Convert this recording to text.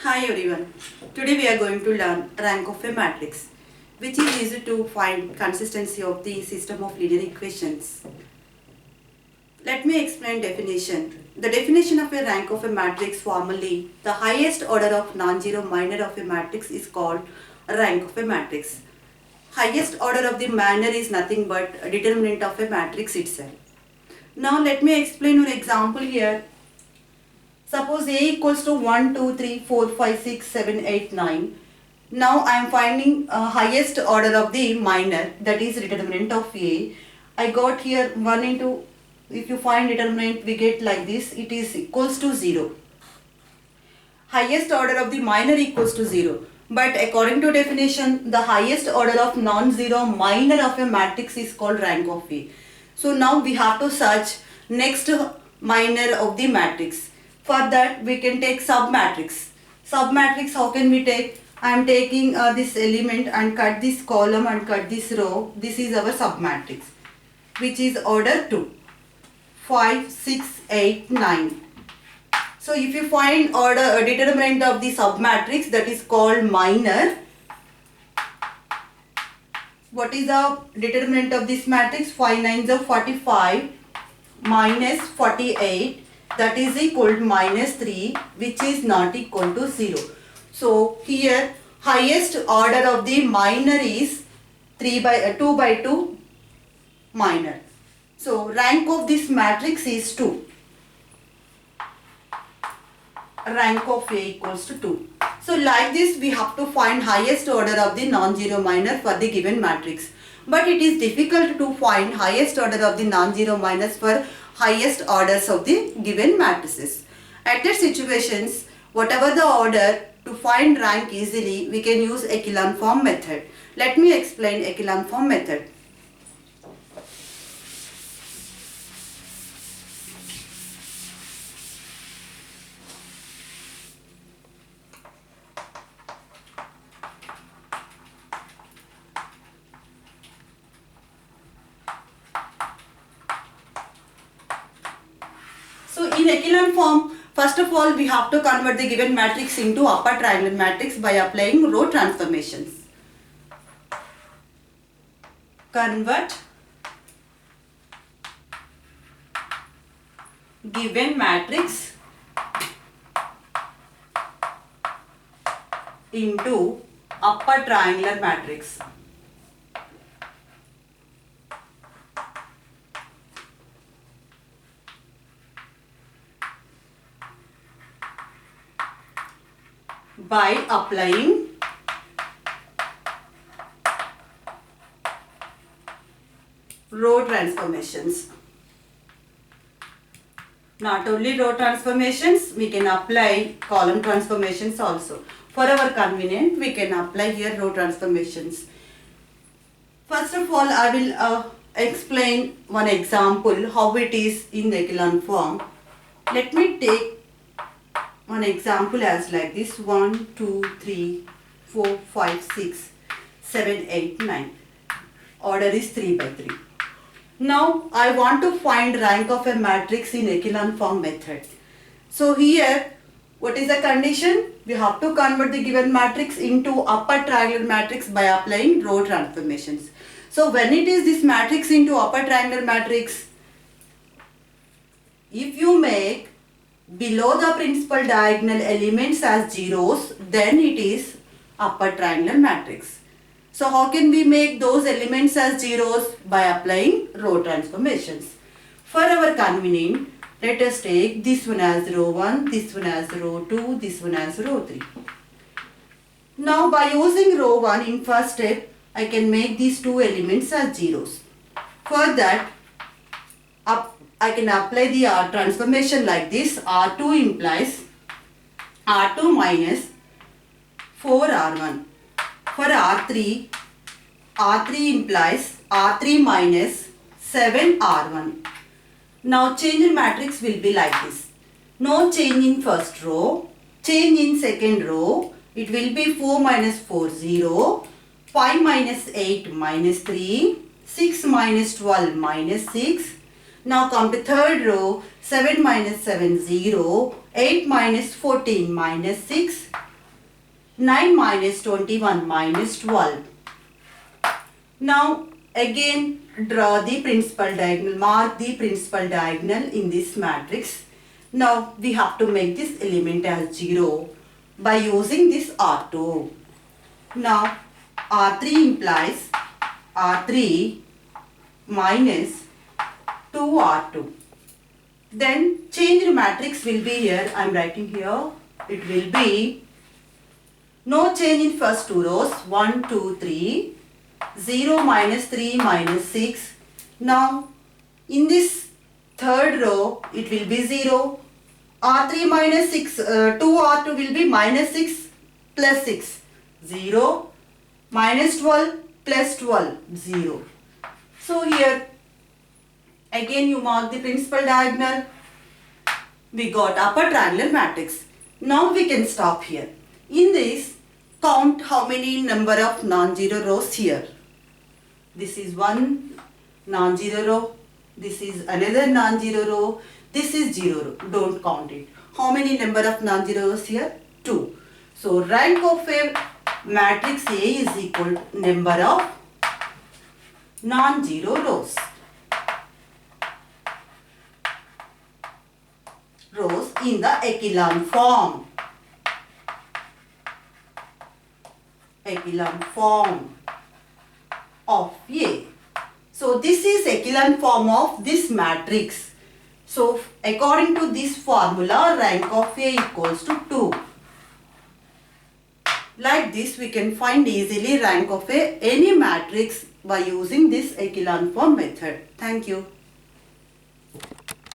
Hi everyone. Today we are going to learn rank of a matrix, which is used to find consistency of the system of linear equations. Let me explain definition. The definition of a rank of a matrix formally, the highest order of non-zero minor of a matrix is called rank of a matrix. Highest order of the minor is nothing but a determinant of a matrix itself. Now let me explain an example here. Suppose A equals to 1, 2, 3, 4, 5, 6, 7, 8, 9. Now I am finding highest order of the minor, that is determinant of A. I got here 1 into, if you find determinant we get like this, it is equals to 0. Highest order of the minor equals to 0. But according to definition, the highest order of non-zero minor of a matrix is called rank of A. So now we have to search next minor of the matrix. For that we can take submatrix. Submatrix, how can we take? I am taking this element and cut this column and cut this row. This is our submatrix, which is order 2. 5, 6, 8, 9. So if you find order determinant of the submatrix, that is called minor. What is the determinant of this matrix? 5 9s are 45 minus 48. That is equal to minus 3, which is not equal to 0. So here highest order of the minor is 2 by 2 minor. So rank of this matrix is 2. Rank of A equals to 2. So like this we have to find highest order of the non-zero minor for the given matrix. But it is difficult to find highest order of the non-zero minors for highest orders of the given matrices. At that situations, whatever the order, to find rank easily, we can use echelon form method. Let me explain echelon form method. So in echelon form, first of all we have to convert the given matrix into upper triangular matrix by applying row transformations. Convert given matrix into upper triangular matrix. By applying row transformations. Not only row transformations, we can apply column transformations also. For our convenience, we can apply here row transformations. First of all, I will explain one example how it is in the echelon form. Let me take one example as like this: 1, 2, 3, 4, 5, 6, 7, 8, 9. Order is 3 by 3. Now I want to find rank of a matrix in echelon form method. So here, what is the condition? We have to convert the given matrix into upper triangular matrix by applying row transformations. So when it is this matrix into upper triangular matrix, if you make below the principal diagonal elements as zeros, then it is upper triangular matrix. So how can we make those elements as zeros? By applying row transformations. For our convenience, let us take this one as row 1, this one as row 2, this one as row 3. Now by using row 1 in first step, I can make these two elements as zeros. For that, I can apply the transformation like this. R2 implies R2 minus 4R1. For R3, R3 implies R3 minus 7R1. Now change in matrix will be like this. No change in first row, change in second row. It will be 4 minus 4, 0. 5 minus 8 minus 3. 6 minus 12 minus 6. Now come to third row, 7 minus 7, 0, 8 minus 14 minus 6, 9 minus 21 minus 12. Now again draw the principal diagonal, mark the principal diagonal in this matrix. Now we have to make this element as 0 by using this R2. Now R3 implies R3 minus 2R2. Then changed matrix will be here. I am writing here. It will be no change in first two rows. 1, 2, 3. 0 minus 3 minus 6. Now in this third row it will be 0. R3 minus 6, 2R2 will be minus 6 plus 6. 0 minus 12 plus 12, 0. So here again you mark the principal diagonal. We got upper triangular matrix. Now we can stop here. In this, count how many number of non-zero rows here. This is one non-zero row. This is another non-zero row. This is 0 row. Don't count it. How many number of non-zero rows here? 2. So rank of a matrix A is equal to number of non-zero rows. Rows in the echelon form. Echelon form of A. So this is echelon form of this matrix. So according to this formula, rank of A equals to 2. Like this we can find easily rank of any matrix by using this echelon form method. Thank you.